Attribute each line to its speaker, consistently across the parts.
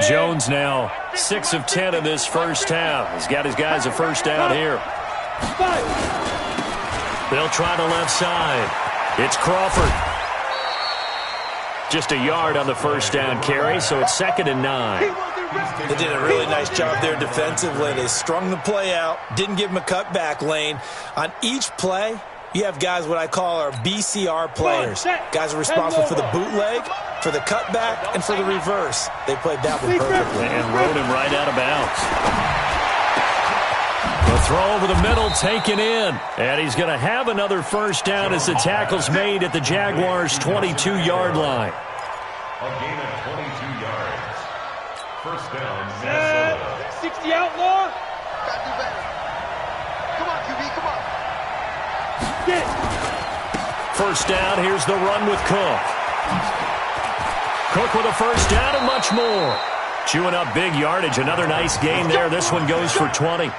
Speaker 1: Jones now 6 of 10 in this first half. He's got his guys a first down here. They'll try the left side. It's Crawford. Just a yard on the first down carry, so it's 2nd and 9.
Speaker 2: They did a really nice job there defensively. They strung the play out, didn't give him a cutback lane. On each play, you have guys what I call our BCR players. Guys are responsible for the bootleg, for the cutback, and for the reverse. They played that one perfectly.
Speaker 1: And rode him right out of bounds. The throw over the middle taken in. And he's going to have another first down as the tackle's made at the Jaguars' 22-yard line.
Speaker 3: A gain of 22 yards. First down, Minnesota.
Speaker 4: 60 outlaw.
Speaker 5: Gotta do better. Come on, QB, come on.
Speaker 1: First down, here's the run with Cook. Cook with a first down and much more. Chewing up big yardage. Another nice gain there. This one goes for 20.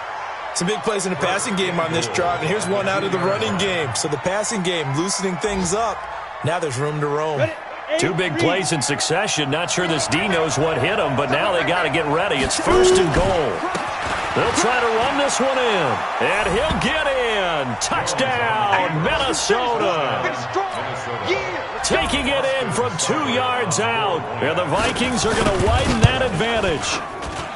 Speaker 2: Some big plays in the passing game on this drive, and here's one out of the running game. So the passing game loosening things up. Now there's room to roam.
Speaker 1: 2 big plays in succession. Not sure this D knows what hit him, but now they got to get ready. It's 1st and goal. They'll try to run this one in, and he'll get in. Touchdown, Minnesota. Taking it in from 2 yards out, and the Vikings are going to widen that advantage.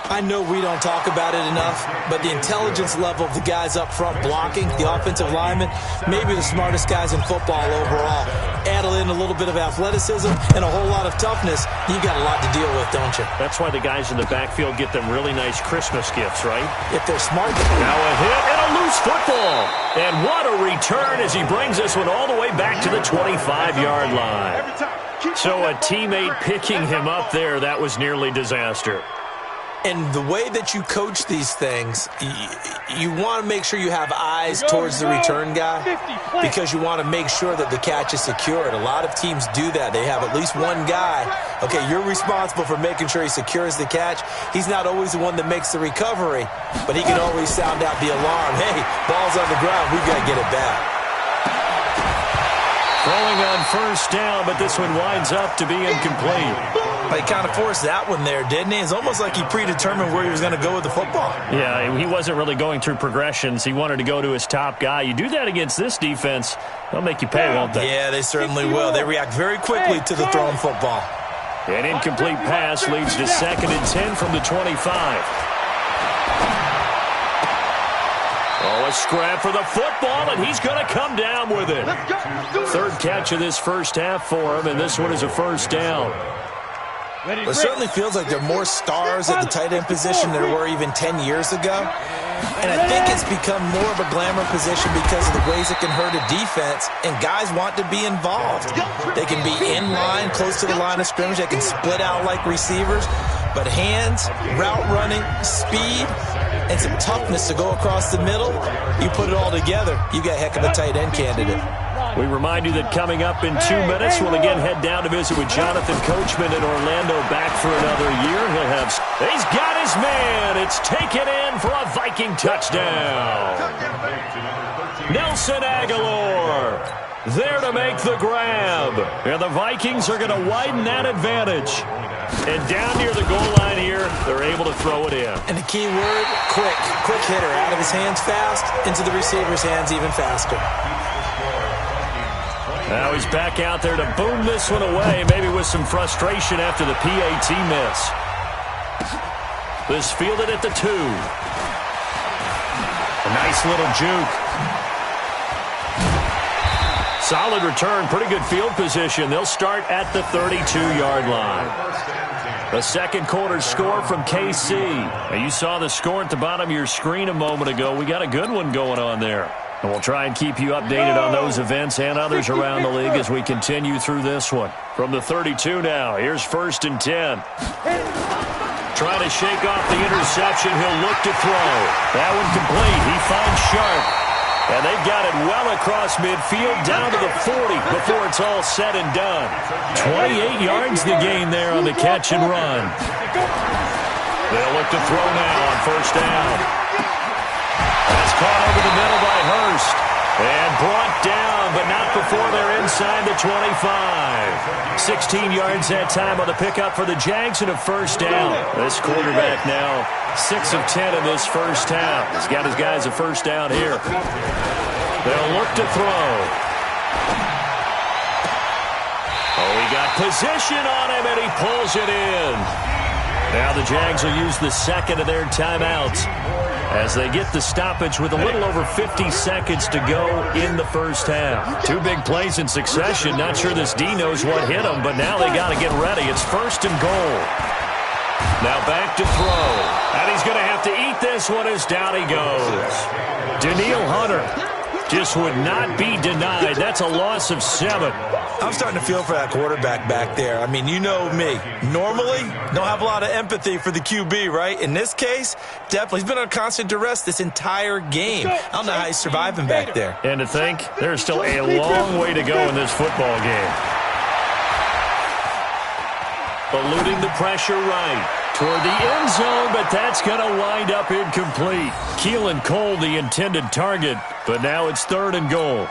Speaker 2: I know we don't talk about it enough, but the intelligence level of the guys up front blocking, the offensive linemen, maybe the smartest guys in football overall. Add in a little bit of athleticism and a whole lot of toughness, you got a lot to deal with, don't you?
Speaker 1: That's why the guys in the backfield get them really nice Christmas gifts, right?
Speaker 2: If they're smart.
Speaker 1: Now a hit and a loose football. And what a return as he brings this one all the way back to the 25-yard line. So a teammate picking him up there, that was nearly disaster.
Speaker 2: And the way that you coach these things, you want to make sure you have eyes towards the return guy because you want to make sure that the catch is secured. A lot of teams do that. They have at least one guy. Okay, you're responsible for making sure he secures the catch. He's not always the one that makes the recovery, but he can always sound out the alarm. Hey, ball's on the ground. We've got to get it back.
Speaker 1: Throwing on first down, but this one winds up to be incomplete.
Speaker 2: He kind of forced that one there, didn't he? It's almost like he predetermined where he was going to go with the football.
Speaker 1: Yeah, he wasn't really going through progressions. He wanted to go to his top guy. You do that against this defense, they'll make you pay, won't they?
Speaker 2: Yeah, they certainly will. They react very quickly to the thrown football.
Speaker 1: An incomplete pass leads to 2nd and 10 from the 25. Oh, a scrap for the football, and he's going to come down with it. 3rd catch of this first half for him, and this one is a first down.
Speaker 2: It certainly feels like there are more stars at the tight end position than there were even 10 years ago. And I think it's become more of a glamour position because of the ways it can hurt a defense, and guys want to be involved. They can be in line, close to the line of scrimmage. They can split out like receivers. But hands, route running, speed, and some toughness to go across the middle, you put it all together, you got a heck of a tight end candidate.
Speaker 1: We remind you that coming up in 2 minutes, we'll again head down to visit with Jonathan Coachman in Orlando, back for another year. He's got his man. It's taken in for a Viking touchdown. Nelson Aguilar there to make the grab. And the Vikings are going to widen that advantage. And down near the goal line here, they're able to throw it in.
Speaker 2: And the key word, quick. Quick hitter. Out of his hands fast, into the receiver's hands even faster.
Speaker 1: Now he's back out there to boom this one away, maybe with some frustration after the PAT miss. This fielded at the 2. A nice little juke. Solid return, pretty good field position. They'll start at the 32-yard line. The second quarter score from KC. Now you saw the score at the bottom of your screen a moment ago. We got a good one going on there. And we'll try and keep you updated on those events and others around the league as we continue through this one. From the 32 now, here's 1st and 10. Trying to shake off the interception. He'll look to throw. That one complete. He finds Sharp. And they've got it well across midfield down to the 40 before it's all said and done. 28 yards the gain there on the catch and run. They'll look to throw now on first down. That's caught over the middle by Hurst. And brought down, but not before they're inside the 25. 16 yards that time on the pickup for the Jags and a first down. This quarterback now 6 of 10 in this first half. He's got his guys a first down here. They'll look to throw. Oh, he got position on him, and he pulls it in. Now the Jags will use the second of their timeouts as they get the stoppage with a little over 50 seconds to go in the first half. 2 big plays in succession. Not sure this D knows what hit them, but now they got to get ready. It's first and goal. Now back to throw. And he's going to have to eat this one as down he goes. Danielle Hunter just would not be denied. That's a loss of 7.
Speaker 2: I'm starting to feel for that quarterback back there. I mean, you know me. Normally, don't have a lot of empathy for the QB, right? In this case, definitely. He's been on constant duress this entire game. I don't know how he's surviving back there.
Speaker 1: And to think, there's still a long way to go in this football game. Eluding the pressure right toward the end zone, but that's going to wind up incomplete. Keelan Cole, the intended target, but now it's 3rd and goal.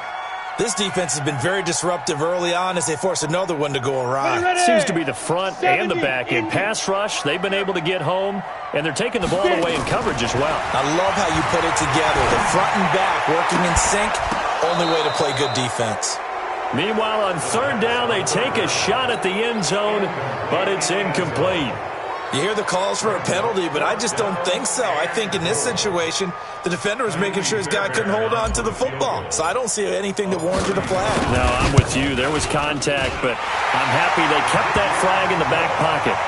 Speaker 2: This defense has been very disruptive early on as they force another one to go awry.
Speaker 1: Seems to be the front and the back end. Pass rush, they've been able to get home, and they're taking the ball away in coverage as well.
Speaker 2: I love how you put it together. The front and back working in sync, only way to play good defense.
Speaker 1: Meanwhile, on 3rd down, they take a shot at the end zone, but it's incomplete.
Speaker 2: You hear the calls for a penalty, but I just don't think so. I think in this situation, the defender was making sure his guy couldn't hold on to the football. So I don't see anything that warranted a flag.
Speaker 1: No, I'm with you. There was contact, but I'm happy they kept that flag in the back pocket.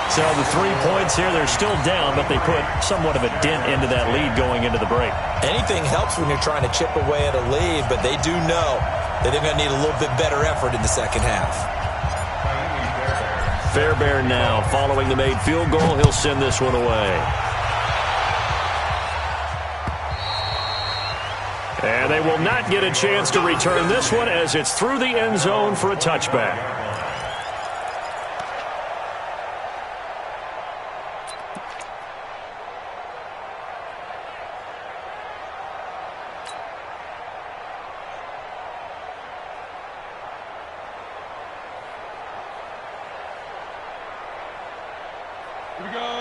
Speaker 1: So the 3 points here, they're still down, but they put somewhat of a dent into that lead going into the break.
Speaker 2: Anything helps when you're trying to chip away at a lead, but they do know that they're going to need a little bit better effort in the second half.
Speaker 1: Fairbairn now, following the made field goal, he'll send this one away. And they will not get a chance to return this one as it's through the end zone for a touchback.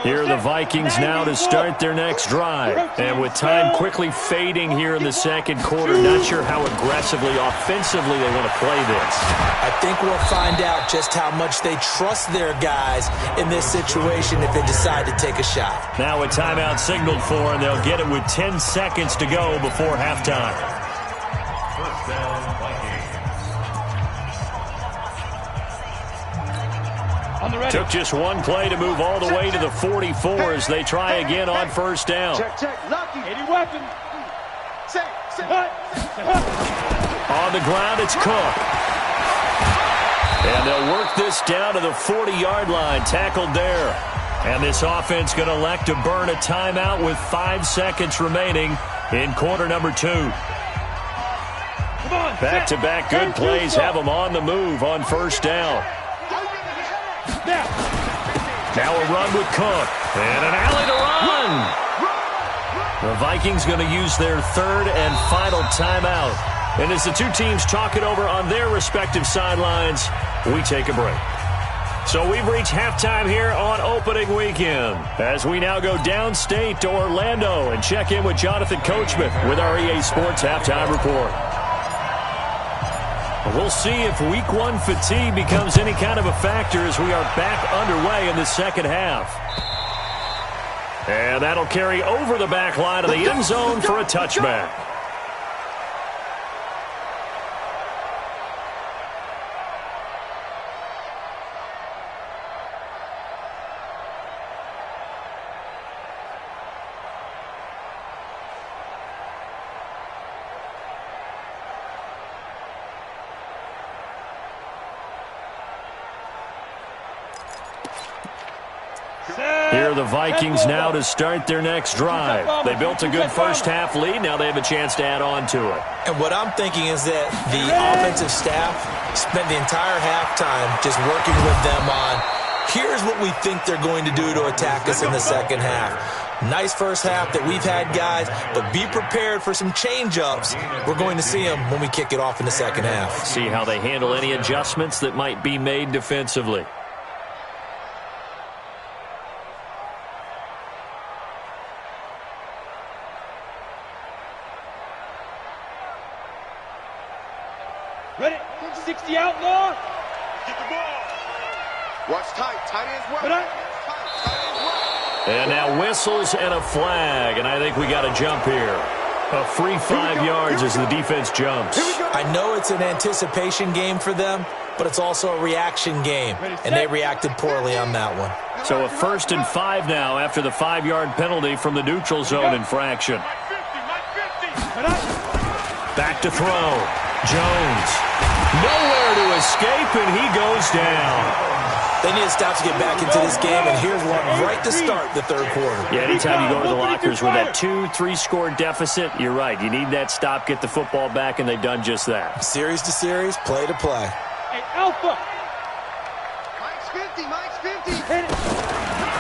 Speaker 1: Here are the Vikings now to start their next drive. And with time quickly fading here in the second quarter, not sure how aggressively, offensively they want to play this.
Speaker 2: I think we'll find out just how much they trust their guys in this situation if they decide to take a shot.
Speaker 1: Now a timeout signaled for, and they'll get it with 10 seconds to go before halftime.
Speaker 3: First down, Vikings.
Speaker 1: Took just one play to move all the way to the 44 as they try again on first down.
Speaker 5: Check. Lucky. Any weapon.
Speaker 1: On the ground, it's Cook. And they'll work this down to the 40-yard line, tackled there. And this offense going to elect to burn a timeout with 5 seconds remaining in quarter number 2. Back-to-back good plays have them on the move on first down. Now a run with Cook. And an alley to run. The Vikings going to use their 3rd and final timeout. And as the two teams talk it over on their respective sidelines, we take a break. So we've reached halftime here on opening weekend as we now go downstate to Orlando and check in with Jonathan Coachman with our EA Sports Halftime Report. We'll see if Week 1 fatigue becomes any kind of a factor as we are back underway in the second half. And that'll carry over the back line of the end zone for a touchback. Here are the Vikings now to start their next drive. They built a good first half lead. Now they have a chance to add on to it.
Speaker 2: And what I'm thinking is that the offensive staff spent the entire halftime just working with them on, here's what we think they're going to do to attack us in the second half. Nice first half that we've had, guys, but be prepared for some change-ups. We're going to see them when we kick it off in the second half.
Speaker 1: See how they handle any adjustments that might be made defensively.
Speaker 4: Ready? 60 outlaw.
Speaker 5: Get the ball. Watch tight. Tight ends well.
Speaker 4: Tight
Speaker 5: ends well.
Speaker 1: And now whistles and a flag, and I think we got a jump here. A free 5 yards as the defense jumps.
Speaker 2: I know it's an anticipation game for them, but it's also a reaction game, and they reacted poorly on that one.
Speaker 1: So a 1st and 5 now after the 5-yard penalty from the neutral zone infraction. Back to throw. Jones. Nowhere to escape, and he goes down.
Speaker 2: They need to stop to get back into this game, and here's one right to start the third quarter.
Speaker 1: Yeah, anytime you go to the lockers with that 2-3 score deficit, you're right. You need that stop, get the football back, and they've done just that.
Speaker 2: Series to series, play to play.
Speaker 4: Hey, Alpha.
Speaker 5: Mike's 50. Mike's 50.
Speaker 4: Hit it.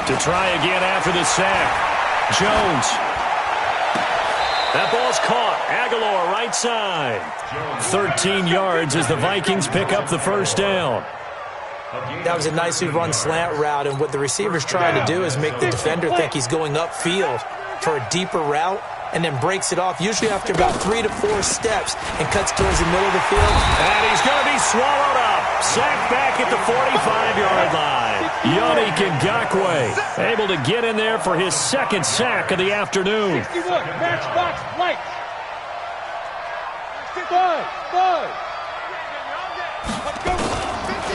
Speaker 1: To try again after the sack. Jones. That ball's caught. Aguilar right side. 13 yards as the Vikings pick up the first down.
Speaker 2: That was a nicely run slant route, and what the receiver's trying to do is make the defender think he's going upfield for a deeper route and then breaks it off, usually after about 3 to 4 steps, and cuts towards the middle of the field.
Speaker 1: And he's going to be swallowed up. Sacked back at the 45-yard line. Yannick Ngakoue able to get in there for his 2nd sack of the afternoon.
Speaker 4: 61. Matchbox lights. 5.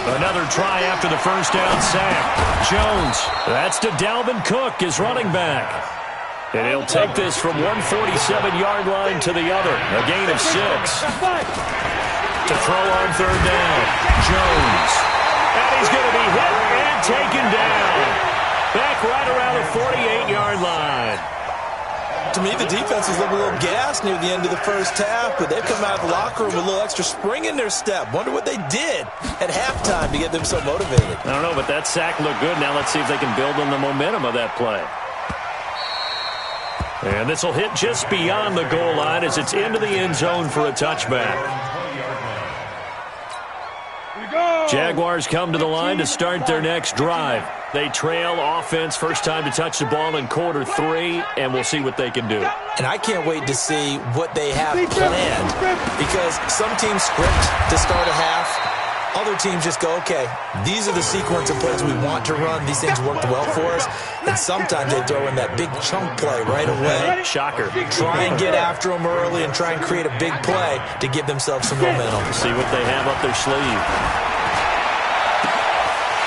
Speaker 1: Another try after the first down sack. Jones. That's to Dalvin Cook, his running back. And he'll take this from 147-yard line to the other. A gain of 6. To throw on 3rd down. Jones. And he's going to be hit and taken down. Back right around the 48-yard line.
Speaker 2: To me, the defense was looking a little gassed near the end of the first half, but they've come out of the locker room with a little extra spring in their step. Wonder what they did at halftime to get them so motivated.
Speaker 1: I don't know, but that sack looked good. Now let's see if they can build on the momentum of that play. And this will hit just beyond the goal line as it's into the end zone for a touchback. Jaguars come to the line to start their next drive. They trail offense, first time to touch the ball in quarter 3, and we'll see what they can do.
Speaker 2: And I can't wait to see what they have planned, because some teams script to start a half. Other teams just go, okay, these are the sequence of plays we want to run. These things worked well for us. And sometimes they throw in that big chunk play right away.
Speaker 1: Shocker.
Speaker 2: Try and get after them early and try and create a big play to give themselves some momentum.
Speaker 1: See what they have up their sleeve.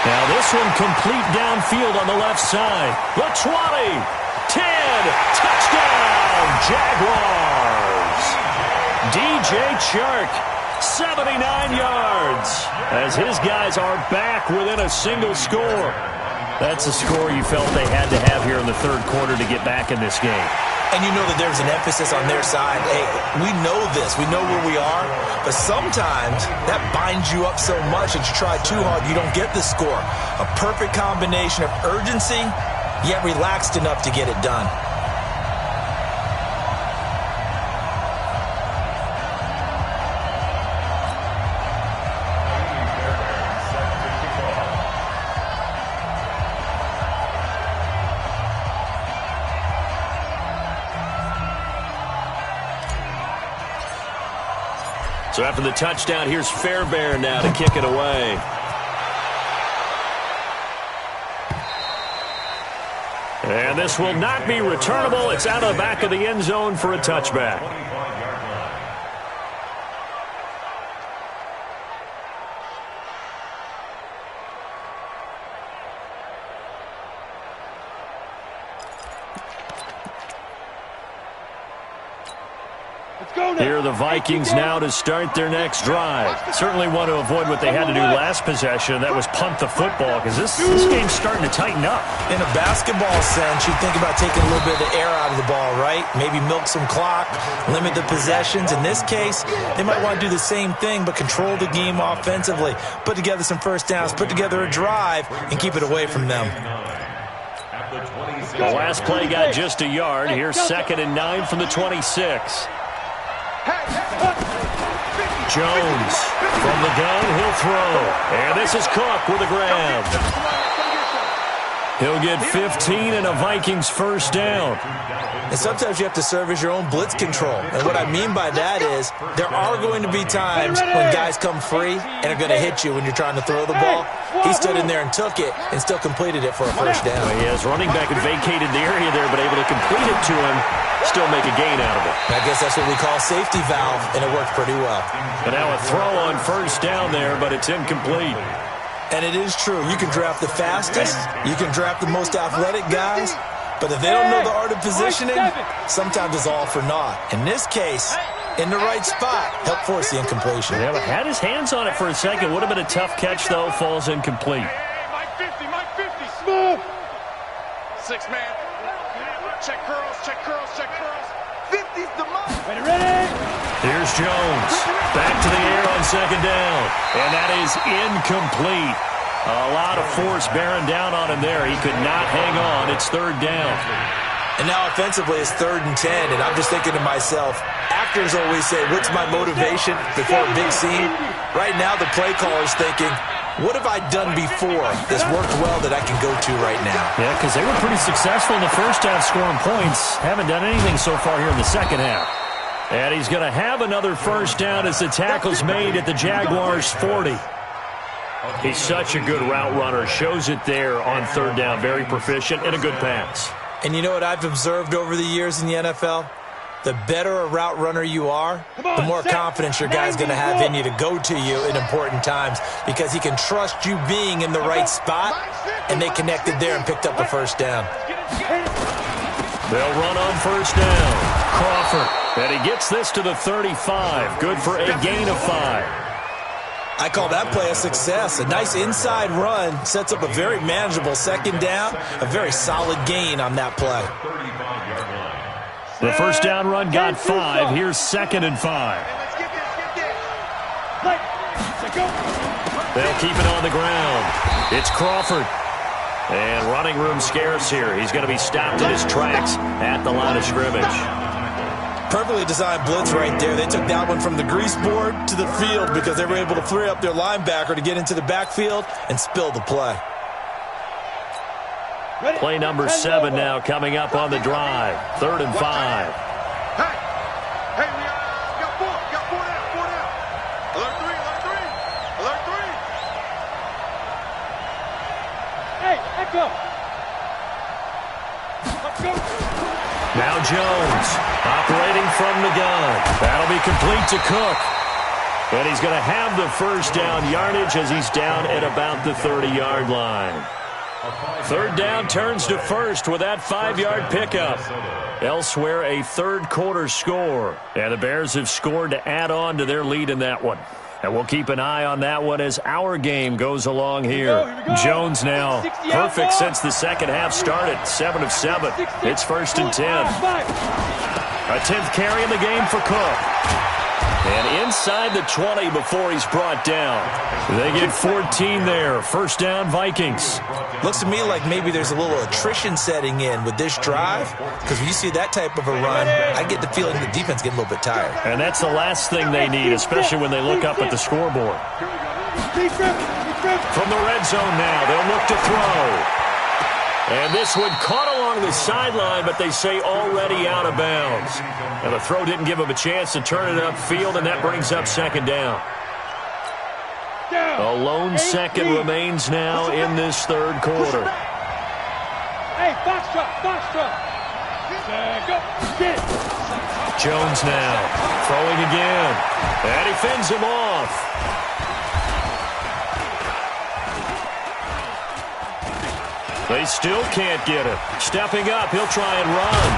Speaker 1: Now this one complete downfield on the left side. The 20, 10, touchdown, Jaguars. DJ Chark, 79 yards, as his guys are back within a single score. That's a score you felt they had to have here in the third quarter to get back in this game.
Speaker 2: And you know that there's an emphasis on their side. Hey, we know this. We know where we are. But sometimes that binds you up so much that you try too hard, you don't get the score. A perfect combination of urgency, yet relaxed enough to get it done.
Speaker 1: So after the touchdown, here's Fairbairn now to kick it away. And this will not be returnable. It's out of the back of the end zone for a touchback. Here are the Vikings now to start their next drive. Certainly want to avoid what they had to do last possession. That was punt the football, because this game's starting to tighten up.
Speaker 2: In a basketball sense, you think about taking a little bit of the air out of the ball, right? Maybe milk some clock, limit the possessions. In this case, they might want to do the same thing, but control the game offensively. Put together some first downs, put together a drive, and keep it away from them.
Speaker 3: at the 26.
Speaker 1: The last play got just a yard. Here's 2nd and 9 from the 26. Jones from the gun. He'll throw. And this is Cook with a grab. He'll get 15 and a Vikings first down.
Speaker 2: And sometimes you have to serve as your own blitz control. And what I mean by that is there are going to be times when guys come free and are going to hit you when you're trying to throw the ball. He stood in there and took it and still completed it for a first down.
Speaker 1: Well, he has running back and vacated the area there, but able to complete it to him, still make a gain out of it.
Speaker 2: I guess that's what we call safety valve, and it worked pretty well.
Speaker 1: And now a throw on first down there, but it's incomplete.
Speaker 2: And it is true. You can draft the fastest. You can draft the most athletic guys. But if they don't know the art of positioning, sometimes it's all for naught. In this case, in the right spot, helped force the incompletion.
Speaker 1: Yeah, but had his hands on it for a second. Would have been a tough catch, though. Falls incomplete.
Speaker 5: Mike 50, Mike 50. Smooth. 6-man. Check curls, check curls, check curls. 50's the mark.
Speaker 4: Ready?
Speaker 1: Here's Jones. Back to the air on 2nd down. And that is incomplete. A lot of force bearing down on him there. He could not hang on. It's 3rd down.
Speaker 2: And now offensively it's 3rd and 10. And I'm just thinking to myself, actors always say, what's my motivation before a big scene? Right now the play caller's thinking, what have I done before that's worked well that I can go to right now?
Speaker 1: Yeah, because they were pretty successful in the first half scoring points. Haven't done anything so far here in the second half. And he's going to have another first down as the tackle's made at the Jaguars' 40. He's such a good route runner. Shows it there on 3rd down. Very proficient and a good pass.
Speaker 2: And you know what I've observed over the years in the NFL? The better a route runner you are, the more confidence your guy's going to have in you to go to you in important times because he can trust you being in the right spot, and they connected there and picked up the first down.
Speaker 1: They'll run on first down. Crawford. And he gets this to the 35. Good for a gain of 5.
Speaker 2: I call that play a success. A nice inside run sets up a very manageable 2nd down, a very solid gain on that play.
Speaker 1: The first down run got 5. Here's 2nd and 5. They'll keep it on the ground. It's Crawford. And running room scarce here. He's going to be stopped in his tracks at the line of scrimmage.
Speaker 2: Perfectly designed blitz right there. They took that one from the grease board to the field because they were able to free up their linebacker to get into the backfield and spill the play.
Speaker 1: Play number 7 now coming up on the drive. 3rd and 5.
Speaker 5: Hey, we got 4 down. Alert 3, alert 3. Alert 3.
Speaker 4: Hey, echo. Let's go.
Speaker 1: Now Jones operating from the gun. That'll be complete to Cook. And he's going to have the first down yardage as he's down at about the 30-yard line. 3rd down turns to 1st with that 5-yard pickup. Elsewhere, a 3rd quarter score. And the Bears have scored to add on to their lead in that one. And we'll keep an eye on that one as our game goes along here. Jones now perfect since the second half started. 7 of 7. It's 1st and 10. A 10th carry in the game for Cook. And inside the 20 before he's brought down. They get 14 there. First down, Vikings.
Speaker 2: Looks to me like maybe there's a little attrition setting in with this drive, because when you see that type of a run, I get the feeling the defense getting a little bit tired.
Speaker 1: And that's the last thing they need, especially when they look up at the scoreboard. From the red zone now, they'll look to throw. And this one caught along the sideline, but they say already out of bounds. And the throw didn't give him a chance to turn it upfield, and that brings up 2nd down. A lone 2nd remains now in this 3rd quarter.
Speaker 4: Hey, box drop. Go. Get it.
Speaker 1: Jones now throwing again. And he fends him off. They still can't get him. Stepping up, he'll try and run.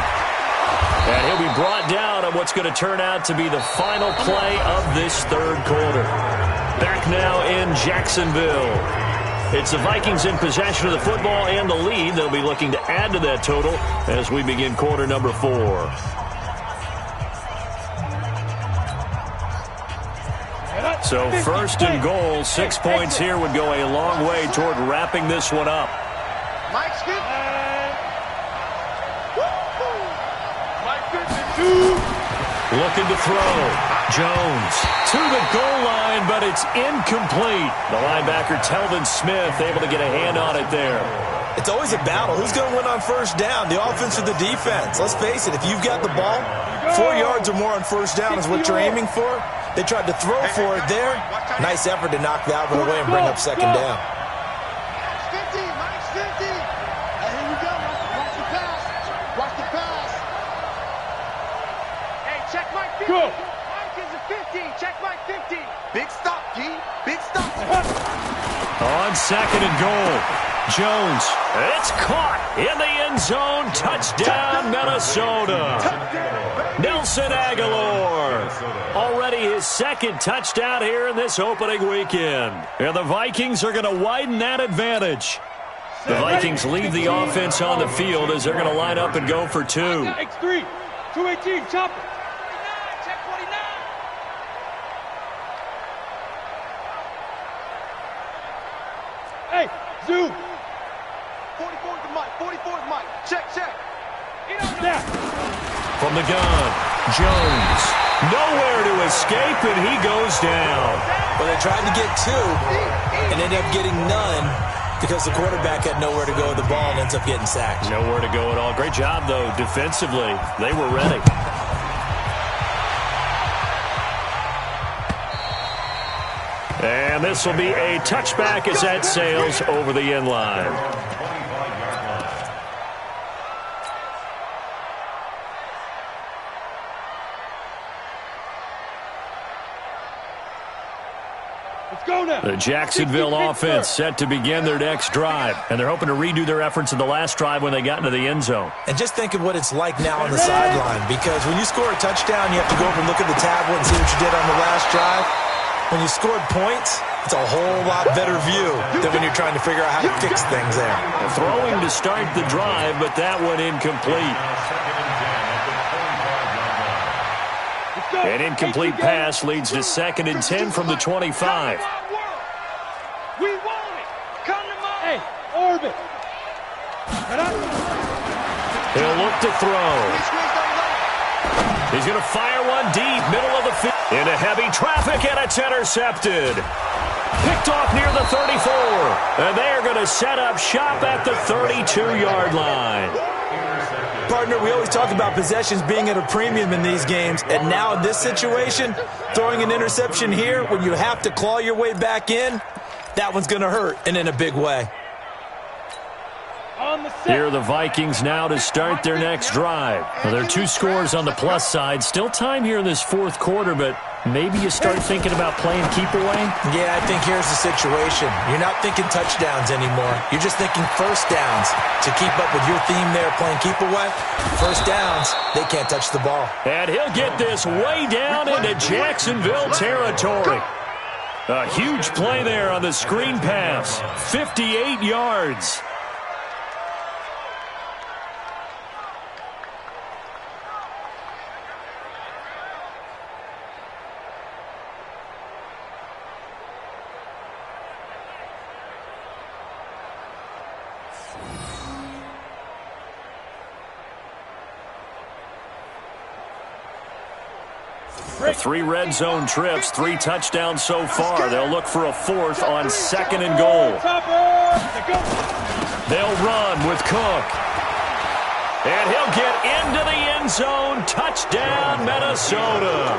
Speaker 1: And he'll be brought down on what's going to turn out to be the final play of this 3rd quarter. Back now in Jacksonville. It's the Vikings in possession of the football and the lead. They'll be looking to add to that total as we begin quarter number 4. So 1st and goal, 6 points here would go a long way toward wrapping this one up.
Speaker 5: Mike, skip.
Speaker 1: Looking to throw. Jones to the goal line, but it's incomplete. The linebacker, Telvin Smith, able to get a hand on it there.
Speaker 2: It's always a battle. Who's going to win on first down, the offense or the defense? Let's face it, if you've got the ball, 4 yards or more on first down is what you're aiming for. They tried to throw for it there. Nice effort to knock that one away and bring up second down.
Speaker 4: Go.
Speaker 5: Mike is a 50. Check Mike 50. Big stop, G. Big stop.
Speaker 1: On second and goal, Jones. It's caught in the end zone. Touchdown, Minnesota. Nelson Aguilar. Already his second touchdown here in this opening weekend. And the Vikings are going to widen that advantage. The Vikings leave the offense on the field as they're going to line up and go for two.
Speaker 4: X3. 218. Chop it. Hey, zoom.
Speaker 5: 44 to Mike. 44 to Mike. Check.
Speaker 4: Snap.
Speaker 1: From the gun, Jones. Nowhere to escape, and he goes down.
Speaker 2: Well, they tried to get two and ended up getting none because the quarterback had nowhere to go with the ball and ends up getting sacked.
Speaker 1: Nowhere to go at all. Great job, though, defensively. They were ready. And this will be a touchback as that sails over the end line.
Speaker 4: Let's go now.
Speaker 1: The Jacksonville offense set to begin their next drive, and they're hoping to redo their efforts in the last drive when they got into the end zone.
Speaker 2: And just think of what it's like now on the sideline, because when you score a touchdown, you have to go over and look at the tablet and see what you did on the last drive. When you scored points, it's a whole lot better view than when you're trying to figure out how to fix things there.
Speaker 1: Throwing to start the drive, but that one incomplete. An incomplete pass leads to 2nd and 10 from the 25.
Speaker 4: We want it. Come to mine. Hey, orbit.
Speaker 1: He'll look to throw. He's going to fire one deep, middle of the field. Into heavy traffic, and it's intercepted. Picked off near the 34. And they are going to set up shop at the 32-yard line.
Speaker 2: Partner, we always talk about possessions being at a premium in these games, and now in this situation, throwing an interception here when you have to claw your way back in, that one's going to hurt, and in a big way.
Speaker 1: Here are the Vikings now to start their next drive. Well, there are 2 scores on the plus side. Still time here in this 4th quarter, but maybe you start thinking about playing keep away?
Speaker 2: Yeah, I think here's the situation. You're not thinking touchdowns anymore. You're just thinking first downs. To keep up with your theme there, playing keep away, first downs, they can't touch the ball.
Speaker 1: And he'll get this way down into Jacksonville territory. A huge play there on the screen pass. 58 yards. The 3 red zone trips, 3 touchdowns so far. They'll look for a 4th on 2nd and goal. They'll run with Cook. And he'll get into the end zone. Touchdown, Minnesota.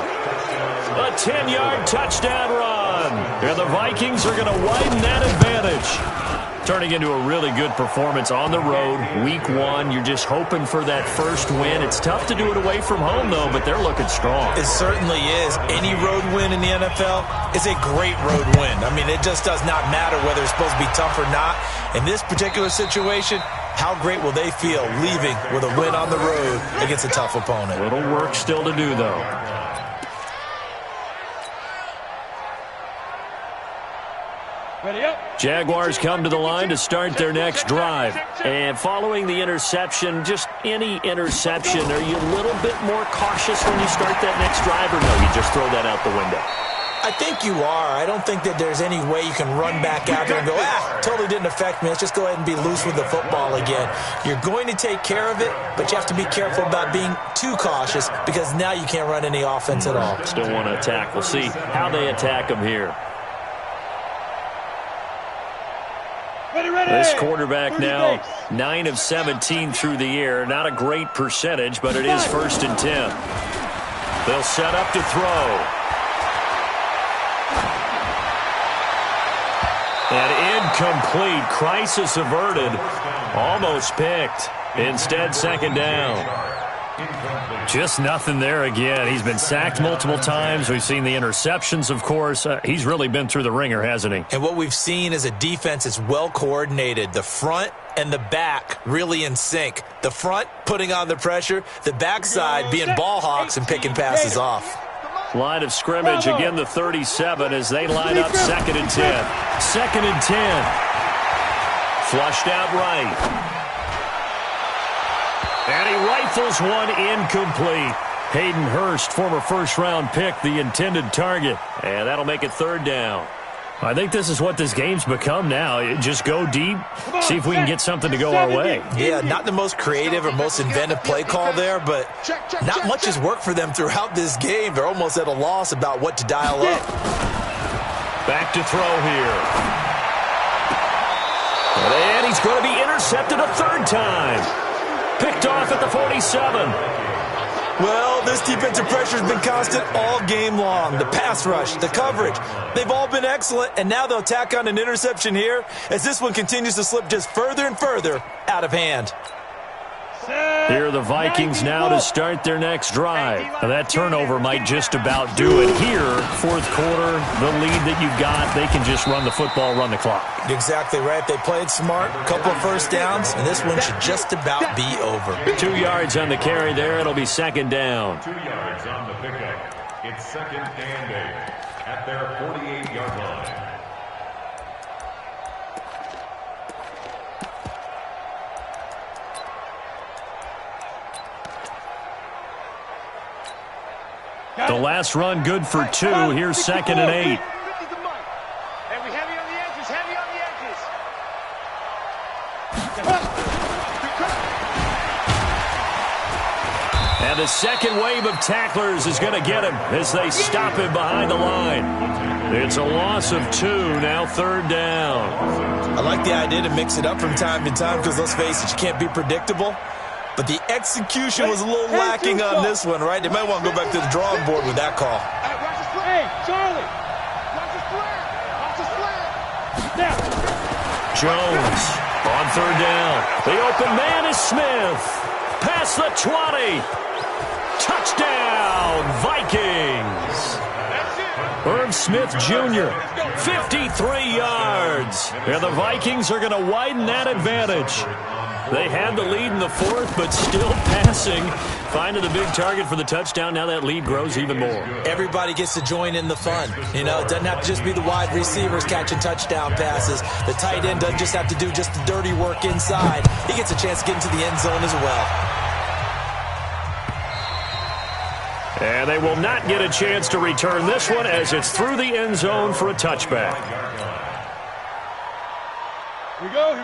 Speaker 1: A 10-yard touchdown run. And the Vikings are going to widen that advantage. Turning into a really good performance on the road, week 1. You're just hoping for that first win. It's tough to do it away from home, though, but they're looking strong.
Speaker 2: It certainly is. Any road win in the NFL is a great road win. I mean, it just does not matter whether it's supposed to be tough or not. In this particular situation, how great will they feel leaving with a win on the road against a tough opponent?
Speaker 1: A little work still to do, though.
Speaker 4: Ready up.
Speaker 1: Jaguars come to the line to start their next drive. And following the interception, just any interception, are you a little bit more cautious when you start that next drive, or no, you just throw that out the window?
Speaker 2: I think you are. I don't think that there's any way you can run back out there and go, totally didn't affect me. Let's just go ahead and be loose with the football again. You're going to take care of it, but you have to be careful about being too cautious because now you can't run any offense at all.
Speaker 1: Still want to attack. We'll see how they attack him here. This quarterback now 9 of 17 through the air. Not a great percentage, but it is 1st and 10. They'll set up to throw. And incomplete. Crisis averted. Almost picked. Instead, 2nd down. Just nothing there again. He's been sacked multiple times. We've seen the interceptions, of course. He's really been through the ringer, hasn't he?
Speaker 2: And what we've seen is a defense that's well coordinated. The front and the back really in sync. The front putting on the pressure. The backside being ball hawks and picking passes off.
Speaker 1: Line of scrimmage, again the 37 as they line up 2nd and 10. 2nd and 10. Flushed out right. And he rifles one incomplete. Hayden Hurst, former first-round pick, the intended target. And that'll make it 3rd down. I think this is what this game's become now. Just go deep, see if we can get something to go our way.
Speaker 2: Yeah, not the most creative or most inventive play call there, but not much has worked for them throughout this game. They're almost at a loss about what to dial up.
Speaker 1: Back to throw here. And he's going to be intercepted a 3rd time. Picked off at the 47.
Speaker 2: Well, this defensive pressure has been constant all game long. The pass rush, the coverage, they've all been excellent, and now they'll tack on an interception here as this one continues to slip just further and further out of hand.
Speaker 1: Here are the Vikings now to start their next drive. Now that turnover might just about do it here. 4th quarter, the lead that you've got, they can just run the football, run the clock.
Speaker 2: Exactly right. They played smart, a couple of 1st downs, and this one should just about be over.
Speaker 1: 2 yards on the carry there. It'll be 2nd down.
Speaker 3: 2 yards on the pickup. It's 2nd and 8 at their 48-yard line.
Speaker 1: The last run good for 2. Here's 2nd and 8.
Speaker 4: And we heavy on the edges, heavy on the edges.
Speaker 1: And the second wave of tacklers is going to get him as they stop him behind the line. It's a loss of 2, now 3rd down.
Speaker 2: I like the idea to mix it up from time to time because, let's face it, you can't be predictable. But the execution was a little lacking on this one, right? They might want to go back to the drawing board with that call.
Speaker 4: Hey, Charlie! Watch the slant!
Speaker 1: Jones on 3rd down. The open man is Smith. Past the 20. Touchdown, Vikings. Irv Smith Jr., 53 yards. And the Vikings are going to widen that advantage. They had the lead in the 4th, but still passing. Finding the big target for the touchdown. Now that lead grows even more.
Speaker 2: Everybody gets to join in the fun. You know, it doesn't have to just be the wide receivers catching touchdown passes. The tight end doesn't just have to do just the dirty work inside. He gets a chance to get into the end zone as well.
Speaker 1: And they will not get a chance to return this one as it's through the end zone for a touchback.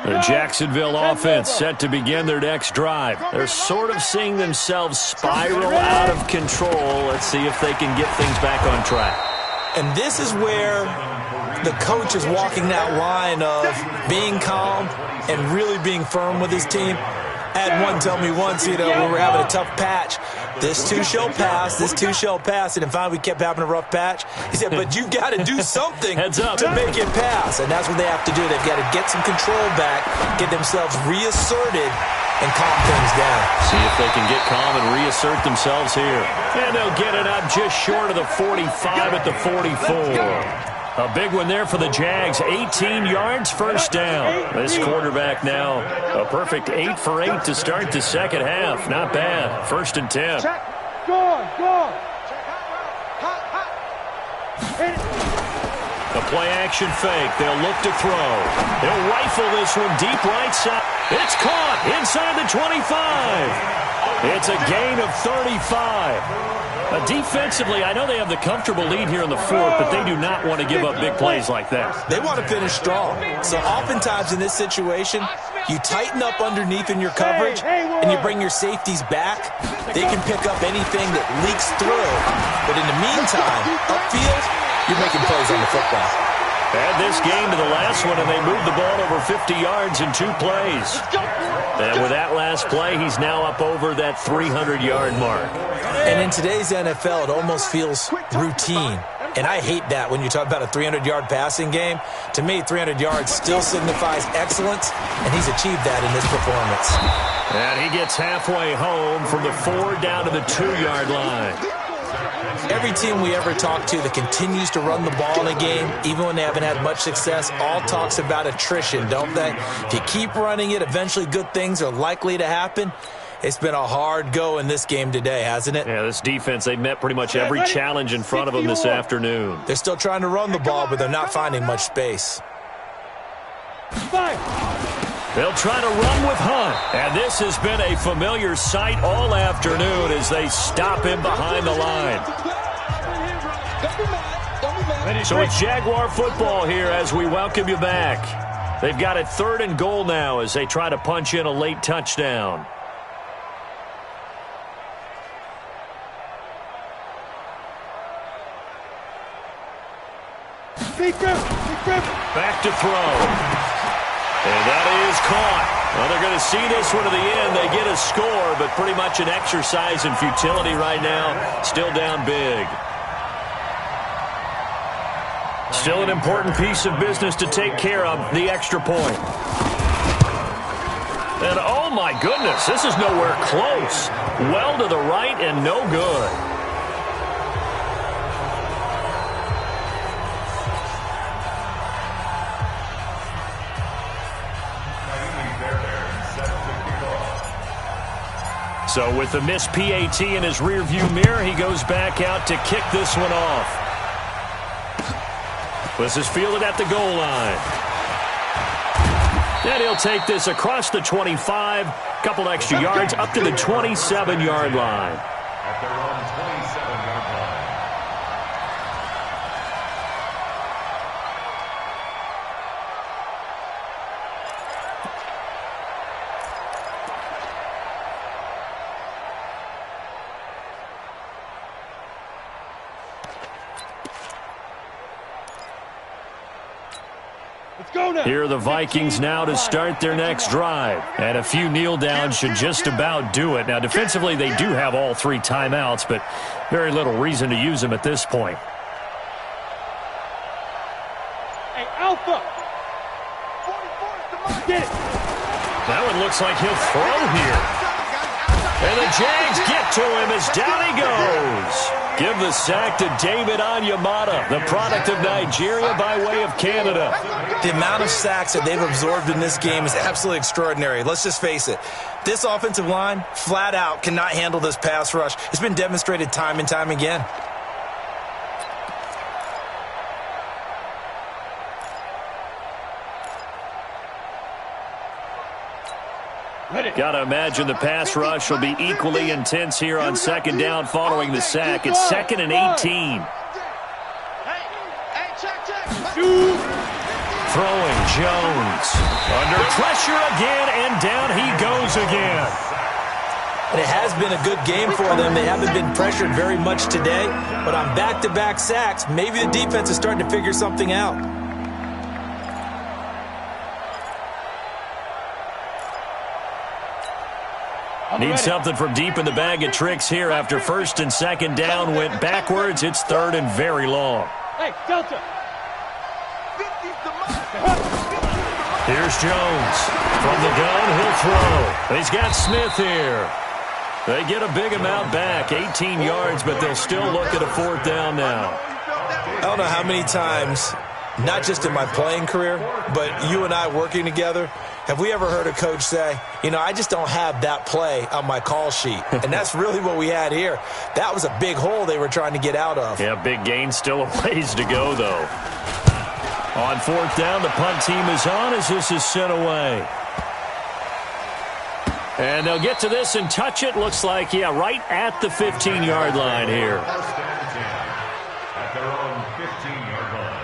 Speaker 1: The Jacksonville offense set to begin their next drive. They're sort of seeing themselves spiral out of control. Let's see if they can get things back on track.
Speaker 2: And this is where the coach is walking that line of being calm and really being firm with his team. I had one tell me once, you know, when we were having a tough patch, this too shall pass, this too shall pass. And finally we kept having a rough patch. He said, but you've got to do something to make it pass. And that's what they have to do. They've got to get some control back, get themselves reasserted, and calm things down.
Speaker 1: See if they can get calm and reassert themselves here. And they'll get it up just short of the 45 at the 44. A big one there for the Jags. 18 yards, 1st down. This quarterback now a perfect 8 for 8 to start the 2nd half. Not bad. 1st and 10.
Speaker 4: Check. Go on.
Speaker 1: A play-action fake. They'll look to throw. They'll rifle this one deep right side. It's caught inside the 25. It's a gain of 35. Defensively, I know they have the comfortable lead here in the fourth, but they do not want to give up big plays like that.
Speaker 2: They want to finish strong. So oftentimes in this situation, you tighten up underneath in your coverage, and you bring your safeties back. They can pick up anything that leaks through. But in the meantime, upfield, you're making plays on the football.
Speaker 1: Add this game to the last one, and they moved the ball over 50 yards in 2 plays. And with that last play, he's now up over that 300-yard mark.
Speaker 2: And in today's NFL, it almost feels routine. And I hate that when you talk about a 300-yard passing game. To me, 300 yards still signifies excellence, and he's achieved that in this performance.
Speaker 1: And he gets halfway home from the 4 down to the 2-yard line.
Speaker 2: Every team we ever talk to that continues to run the ball in a game, even when they haven't had much success, all talks about attrition, don't they? If you keep running it, eventually good things are likely to happen. It's been a hard go in this game today, hasn't it?
Speaker 1: Yeah, this defense, they met pretty much every challenge in front of them this afternoon.
Speaker 2: They're still trying to run the ball, but they're not finding much space.
Speaker 1: They'll try to run with Hunt. And this has been a familiar sight all afternoon as they stop him behind the line. So it's Jaguar football here as we welcome you back. They've got it 3rd and goal now as they try to punch in a late touchdown. Back to throw. And that is caught. Well, they're going to see this one to the end. They get a score, but pretty much an exercise in futility right now. Still down big. Still an important piece of business to take care of, the extra point. And oh my goodness, this is nowhere close. Well to the right and no good. So with the missed PAT in his rearview mirror, he goes back out to kick this one off. This is fielded at the goal line. And he'll take this across the 25, couple extra yards, up to the 27-yard line.
Speaker 3: At their own 27-yard line.
Speaker 1: Here are the Vikings now to start their next drive. And a few kneel downs should just about do it. Now, defensively, they do have all 3 timeouts, but very little reason to use them at this point.
Speaker 4: Hey, Alpha! Get it!
Speaker 1: That one looks like he'll throw here. And the Jags get to him as down he goes. Give the sack to David Onyemata, the product of Nigeria by way of Canada.
Speaker 2: The amount of sacks that they've absorbed in this game is absolutely extraordinary. Let's just face it. This offensive line, flat out, cannot handle this pass rush. It's been demonstrated time and time again.
Speaker 1: Got to imagine the pass rush will be equally intense here on 2nd down following the sack. It's 2nd and 18. Throwing Jones. Under pressure again, and down he goes again.
Speaker 2: And it has been a good game for them. They haven't been pressured very much today, but on back-to-back sacks, maybe the defense is starting to figure something out.
Speaker 1: Need something from deep in the bag of tricks here after 1st and 2nd down went backwards. It's 3rd and very long.
Speaker 4: Hey, Delta.
Speaker 1: Here's Jones. From the gun, he'll throw. He's got Smith here. They get a big amount back, 18 yards, but they'll still look at a 4th down now.
Speaker 2: I don't know how many times, not just in my playing career, but you and I working together, have we ever heard a coach say, you know, I just don't have that play on my call sheet? And that's really what we had here. That was a big hole they were trying to get out of.
Speaker 1: Yeah, big gain, still a ways to go, though. On 4th down, the punt team is on as this is sent away. And they'll get to this and touch it. Looks like, yeah, right at the 15-yard line here.
Speaker 3: First down 10 at their own 15-yard line.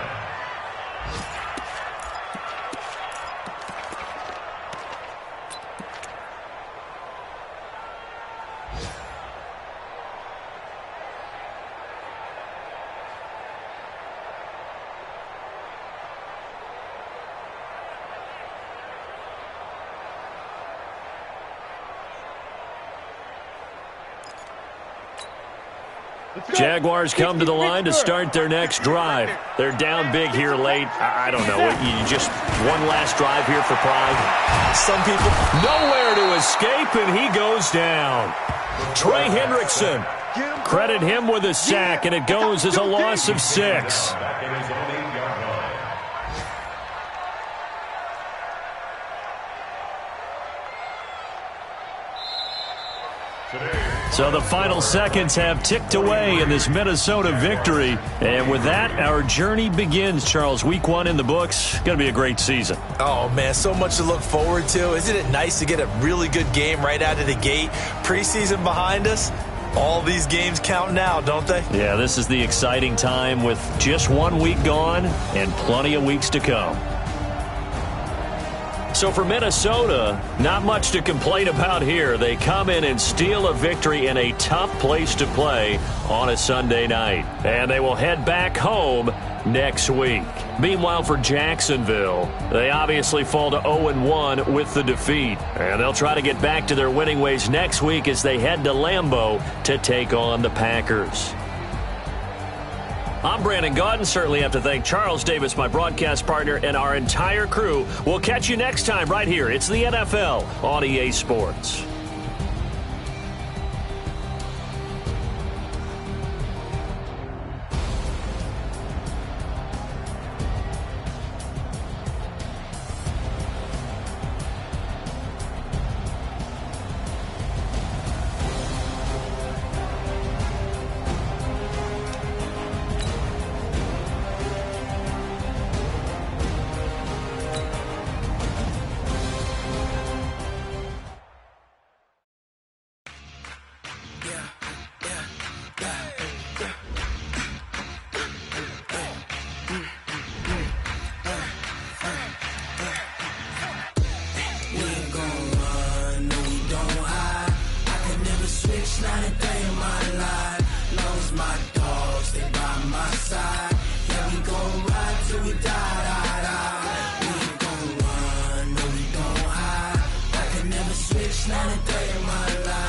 Speaker 1: Jaguars come to the line to start their next drive. They're down big here late. I don't know. You just one last drive here for pride.
Speaker 2: Some people.
Speaker 1: Nowhere to escape, and he goes down. Trey Hendrickson. Credit him with a sack, and it goes as a loss of 6.
Speaker 3: Back in his own 8-yard line.
Speaker 1: So the final seconds have ticked away in this Minnesota victory. And with that, our journey begins, Charles. Week 1 in the books. Going to be a great season.
Speaker 2: Oh, man, so much to look forward to. Isn't it nice to get a really good game right out of the gate? Preseason behind us. All these games count now, don't they?
Speaker 1: Yeah, this is the exciting time with just 1 week gone and plenty of weeks to come. So for Minnesota, not much to complain about here. They come in and steal a victory in a tough place to play on a Sunday night. And they will head back home next week. Meanwhile, for Jacksonville, they obviously fall to 0-1 with the defeat. And they'll try to get back to their winning ways next week as they head to Lambeau to take on the Packers. I'm Brandon Gaudin. Certainly have to thank Charles Davis, my broadcast partner, and our entire crew. We'll catch you next time right here. It's the NFL on EA Sports.
Speaker 6: Not a day in my life.